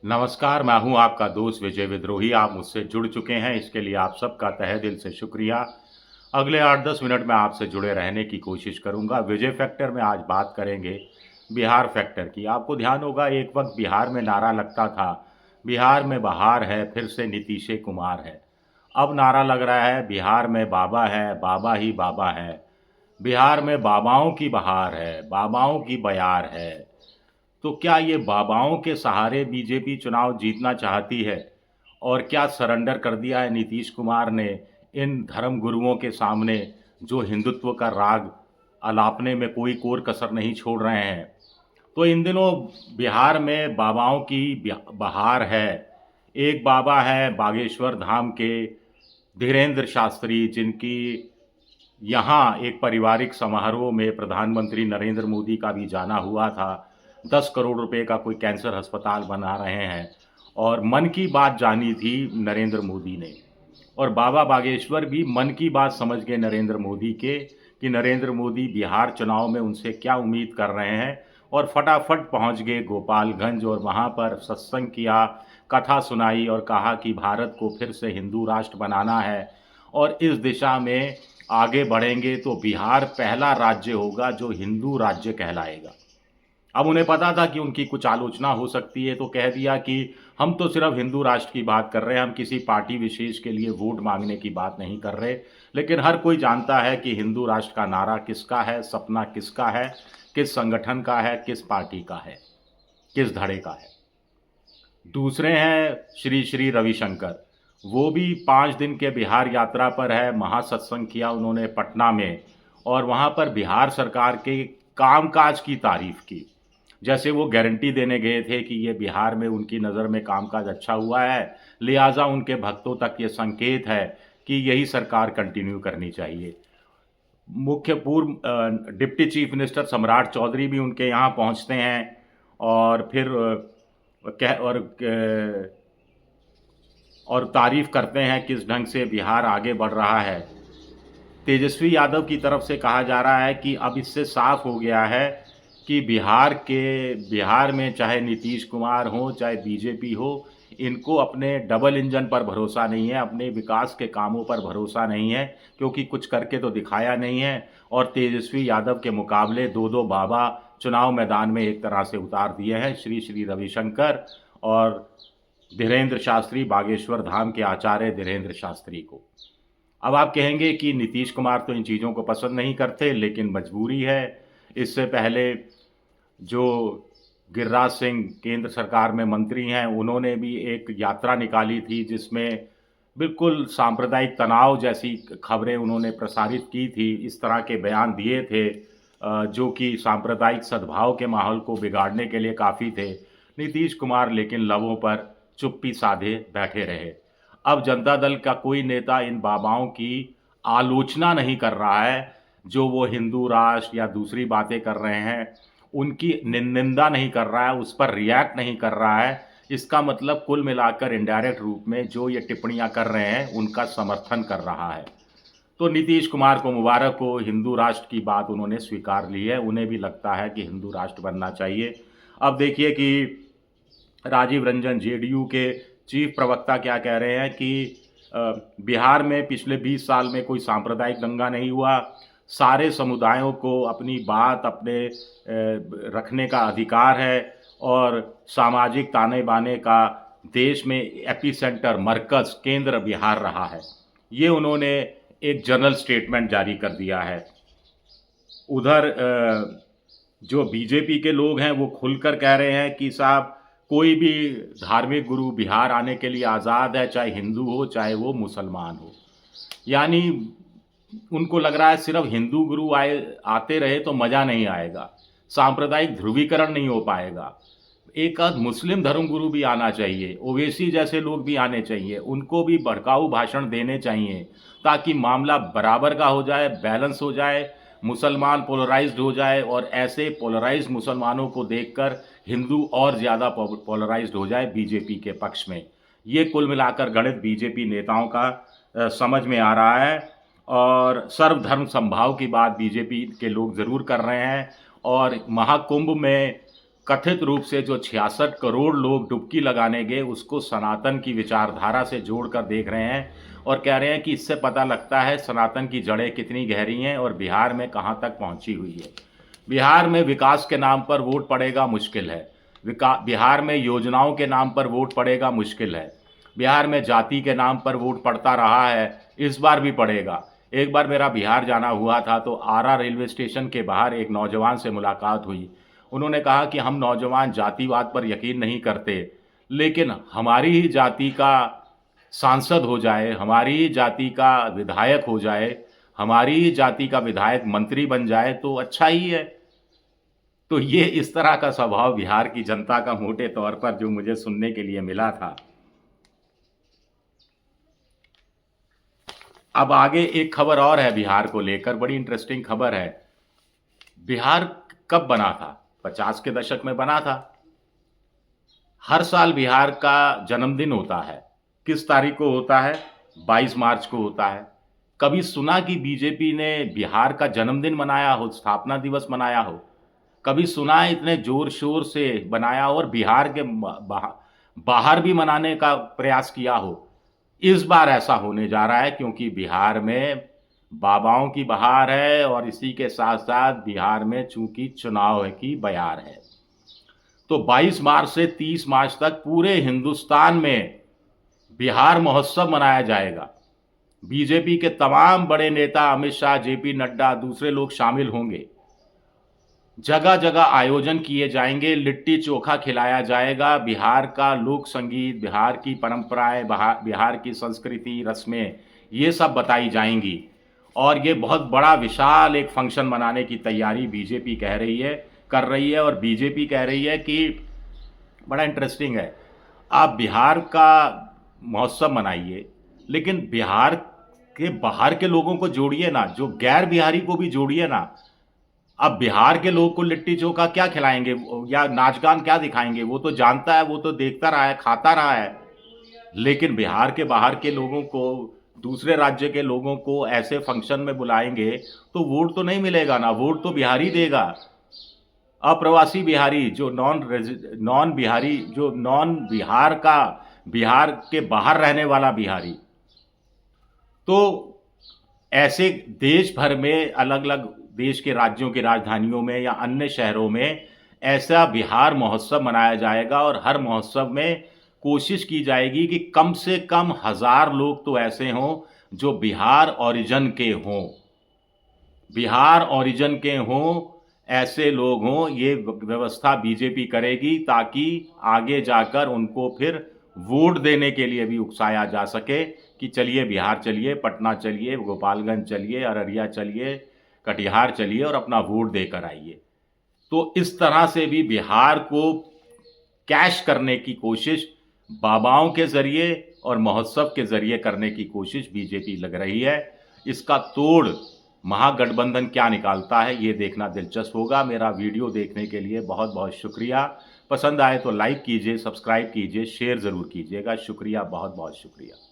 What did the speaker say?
नमस्कार, मैं हूँ आपका दोस्त विजय विद्रोही। आप मुझसे जुड़ चुके हैं, इसके लिए आप सबका तहे दिल से शुक्रिया। अगले 8-10 मिनट में आपसे जुड़े रहने की कोशिश करूँगा। विजय फैक्टर में आज बात करेंगे बिहार फैक्टर की। आपको ध्यान होगा एक वक्त बिहार में नारा लगता था, बिहार में बहार है, फिर से नीतीश कुमार है। अब नारा लग रहा है बिहार में बाबा है, बाबा ही बाबा है। बिहार में बाबाओं की बहार है, बाबाओं की बयार है। तो क्या ये बाबाओं के सहारे बीजेपी चुनाव जीतना चाहती है? और क्या सरेंडर कर दिया है नीतीश कुमार ने इन धर्म गुरुओं के सामने, जो हिंदुत्व का राग अलापने में कोई कोर कसर नहीं छोड़ रहे हैं? तो इन दिनों बिहार में बाबाओं की बहार है। एक बाबा है बागेश्वर धाम के धीरेन्द्र शास्त्री, जिनकी यहाँ एक पारिवारिक समारोह में प्रधानमंत्री नरेंद्र मोदी का भी जाना हुआ था। 10 करोड़ रुपए का कोई कैंसर अस्पताल बना रहे हैं और मन की बात जानी थी नरेंद्र मोदी ने। और बाबा बागेश्वर भी मन की बात समझ गए नरेंद्र मोदी के कि नरेंद्र मोदी बिहार चुनाव में उनसे क्या उम्मीद कर रहे हैं, और फटाफट पहुंच गए गोपालगंज और वहां पर सत्संग किया, कथा सुनाई और कहा कि भारत को फिर से हिंदू राष्ट्र बनाना है और इस दिशा में आगे बढ़ेंगे तो बिहार पहला राज्य होगा जो हिंदू राज्य कहलाएगा। अब उन्हें पता था कि उनकी कुछ आलोचना हो सकती है, तो कह दिया कि हम तो सिर्फ हिंदू राष्ट्र की बात कर रहे हैं, हम किसी पार्टी विशेष के लिए वोट मांगने की बात नहीं कर रहे। लेकिन हर कोई जानता है कि हिंदू राष्ट्र का नारा किसका है, सपना किसका है, किस संगठन का है, किस पार्टी का है, किस धड़े का है। दूसरे हैं श्री श्री रविशंकर। वो भी 5 दिन के बिहार यात्रा पर है। महासत्संग किया उन्होंने पटना में और वहाँ पर बिहार सरकार के कामकाज की तारीफ की। जैसे वो गारंटी देने गए थे कि ये बिहार में उनकी नज़र में कामकाज अच्छा हुआ है, लिहाजा उनके भक्तों तक ये संकेत है कि यही सरकार कंटिन्यू करनी चाहिए। मुख्य पूर्व डिप्टी चीफ मिनिस्टर सम्राट चौधरी भी उनके यहाँ पहुँचते हैं और फिर कह और तारीफ करते हैं किस ढंग से बिहार आगे बढ़ रहा है। तेजस्वी यादव की तरफ से कहा जा रहा है कि अब इससे साफ हो गया है कि बिहार में चाहे नीतीश कुमार हो चाहे बीजेपी हो, इनको अपने डबल इंजन पर भरोसा नहीं है, अपने विकास के कामों पर भरोसा नहीं है, क्योंकि कुछ करके तो दिखाया नहीं है। और तेजस्वी यादव के मुकाबले दो दो बाबा चुनाव मैदान में एक तरह से उतार दिए हैं, श्री श्री रविशंकर और धीरेन्द्र शास्त्री, बागेश्वर धाम के आचार्य धीरेन्द्र शास्त्री को। अब आप कहेंगे कि नीतीश कुमार तो इन चीज़ों को पसंद नहीं करते, लेकिन मजबूरी है। इससे पहले जो गिरिराज सिंह केंद्र सरकार में मंत्री हैं, उन्होंने भी एक यात्रा निकाली थी जिसमें बिल्कुल सांप्रदायिक तनाव जैसी खबरें उन्होंने प्रसारित की थी। इस तरह के बयान दिए थे जो कि सांप्रदायिक सद्भाव के माहौल को बिगाड़ने के लिए काफ़ी थे। नीतीश कुमार लेकिन लबों पर चुप्पी साधे बैठे रहे। अब जनता दल का कोई नेता इन बाबाओं की आलोचना नहीं कर रहा है। जो वो हिंदू राष्ट्र या दूसरी बातें कर रहे हैं, उनकी निंदा नहीं कर रहा है, उस पर रिएक्ट नहीं कर रहा है। इसका मतलब कुल मिलाकर इनडायरेक्ट रूप में जो ये टिप्पणियां कर रहे हैं उनका समर्थन कर रहा है। तो नीतीश कुमार को मुबारक हो, हिंदू राष्ट्र की बात उन्होंने स्वीकार ली है। उन्हें भी लगता है कि हिंदू राष्ट्र बनना चाहिए। अब देखिए कि राजीव रंजन जेडीयू के चीफ प्रवक्ता क्या कह रहे हैं कि बिहार में पिछले 20 साल में कोई सांप्रदायिक दंगा नहीं हुआ। सारे समुदायों को अपनी बात अपने रखने का अधिकार है और सामाजिक ताने बाने का देश में एपीसेंटर, मरकज़, केंद्र बिहार रहा है। ये उन्होंने एक जनरल स्टेटमेंट जारी कर दिया है। उधर जो बीजेपी के लोग हैं वो खुलकर कह रहे हैं कि साहब, कोई भी धार्मिक गुरु बिहार आने के लिए आज़ाद है, चाहे हिंदू हो चाहे वो मुसलमान हो। यानी उनको लग रहा है सिर्फ हिंदू गुरु आते रहे तो मज़ा नहीं आएगा, सांप्रदायिक ध्रुवीकरण नहीं हो पाएगा। एक आध मुस्लिम धर्मगुरु भी आना चाहिए, ओवैसी जैसे लोग भी आने चाहिए, उनको भी भड़काऊ भाषण देने चाहिए ताकि मामला बराबर का हो जाए, बैलेंस हो जाए, मुसलमान पोलराइज्ड हो जाए और ऐसे पोलराइज्ड मुसलमानों को देखकर हिंदू और ज़्यादा पोलराइज्ड हो जाए बीजेपी के पक्ष में। ये कुल मिलाकर गणित बीजेपी नेताओं का समझ में आ रहा है और सर्वधर्म समभाव की बात बीजेपी के लोग ज़रूर कर रहे हैं। और महाकुंभ में कथित रूप से जो 66 करोड़ लोग डुबकी लगाने गए उसको सनातन की विचारधारा से जोड़कर देख रहे हैं और कह रहे हैं कि इससे पता लगता है सनातन की जड़ें कितनी गहरी हैं और बिहार में कहां तक पहुंची हुई है। बिहार में विकास के नाम पर वोट पड़ेगा मुश्किल है, बिहार में योजनाओं के नाम पर वोट पड़ेगा मुश्किल है, बिहार में जाति के नाम पर वोट पड़ता रहा है, इस बार भी पड़ेगा। एक बार मेरा बिहार जाना हुआ था तो आरा रेलवे स्टेशन के बाहर एक नौजवान से मुलाकात हुई। उन्होंने कहा कि हम नौजवान जातिवाद पर यकीन नहीं करते, लेकिन हमारी ही जाति का सांसद हो जाए, हमारी ही जाति का विधायक हो जाए, हमारी ही जाति का विधायक मंत्री बन जाए तो अच्छा ही है। तो ये इस तरह का स्वभाव बिहार की जनता का मोटे तौर पर जो मुझे सुनने के लिए मिला था। अब आगे एक खबर और है बिहार को लेकर, बड़ी इंटरेस्टिंग खबर है। बिहार कब बना था? 50 के दशक में बना था। हर साल बिहार का जन्मदिन होता है। किस तारीख को होता है? 22 मार्च को होता है। कभी सुना कि बीजेपी ने बिहार का जन्मदिन मनाया हो, स्थापना दिवस मनाया हो? कभी सुना है इतने जोर शोर से बनाया और बिहार के बाहर भी मनाने का प्रयास किया हो? इस बार ऐसा होने जा रहा है क्योंकि बिहार में बाबाओं की बहार है और इसी के साथ साथ बिहार में चूंकि चुनाव की बयार है, तो 22 मार्च से 30 मार्च तक पूरे हिंदुस्तान में बिहार महोत्सव मनाया जाएगा। बीजेपी के तमाम बड़े नेता अमित शाह, जेपी नड्डा, दूसरे लोग शामिल होंगे। जगह जगह आयोजन किए जाएंगे, लिट्टी चोखा खिलाया जाएगा, बिहार का लोक संगीत, बिहार की परंपराएं, बिहार की संस्कृति, रस्में, ये सब बताई जाएंगी। और ये बहुत बड़ा विशाल एक फंक्शन मनाने की तैयारी बीजेपी कर रही है। और बीजेपी कह रही है कि बड़ा इंटरेस्टिंग है, आप बिहार का महोत्सव मनाइए लेकिन बिहार के बाहर के लोगों को जोड़िए ना, जो गैर बिहारी को भी जोड़िए ना। अब बिहार के लोग को लिट्टी चोखा क्या खिलाएंगे या नाच गान क्या दिखाएंगे? वो तो जानता है, वो तो देखता रहा है, खाता रहा है। लेकिन बिहार के बाहर के लोगों को, दूसरे राज्य के लोगों को ऐसे फंक्शन में बुलाएंगे तो वोट तो नहीं मिलेगा ना, वोट तो बिहारी देगा। अप्रवासी बिहारी, जो नॉन बिहारी, जो नॉन बिहार का, बिहार के बाहर रहने वाला बिहारी। तो ऐसे देश भर में अलग अलग देश के राज्यों की राजधानियों में या अन्य शहरों में ऐसा बिहार महोत्सव मनाया जाएगा और हर महोत्सव में कोशिश की जाएगी कि कम से कम 1000 लोग तो ऐसे हों जो बिहार ओरिजिन के हों, बिहार ओरिजिन के हों, ऐसे लोग हों। ये व्यवस्था बीजेपी करेगी ताकि आगे जाकर उनको फिर वोट देने के लिए भी उकसाया जा सके कि चलिए बिहार चलिए, पटना चलिए, गोपालगंज चलिए, अररिया चलिए, कटिहार चलिए और अपना वोट देकर आइए। तो इस तरह से भी बिहार को कैश करने की कोशिश बाबाओं के जरिए और महोत्सव के जरिए करने की कोशिश बीजेपी लग रही है। इसका तोड़ महागठबंधन क्या निकालता है, ये देखना दिलचस्प होगा। मेरा वीडियो देखने के लिए बहुत बहुत शुक्रिया। पसंद आए तो लाइक कीजिए, सब्सक्राइब कीजिए, शेयर ज़रूर कीजिएगा। शुक्रिया, बहुत बहुत शुक्रिया।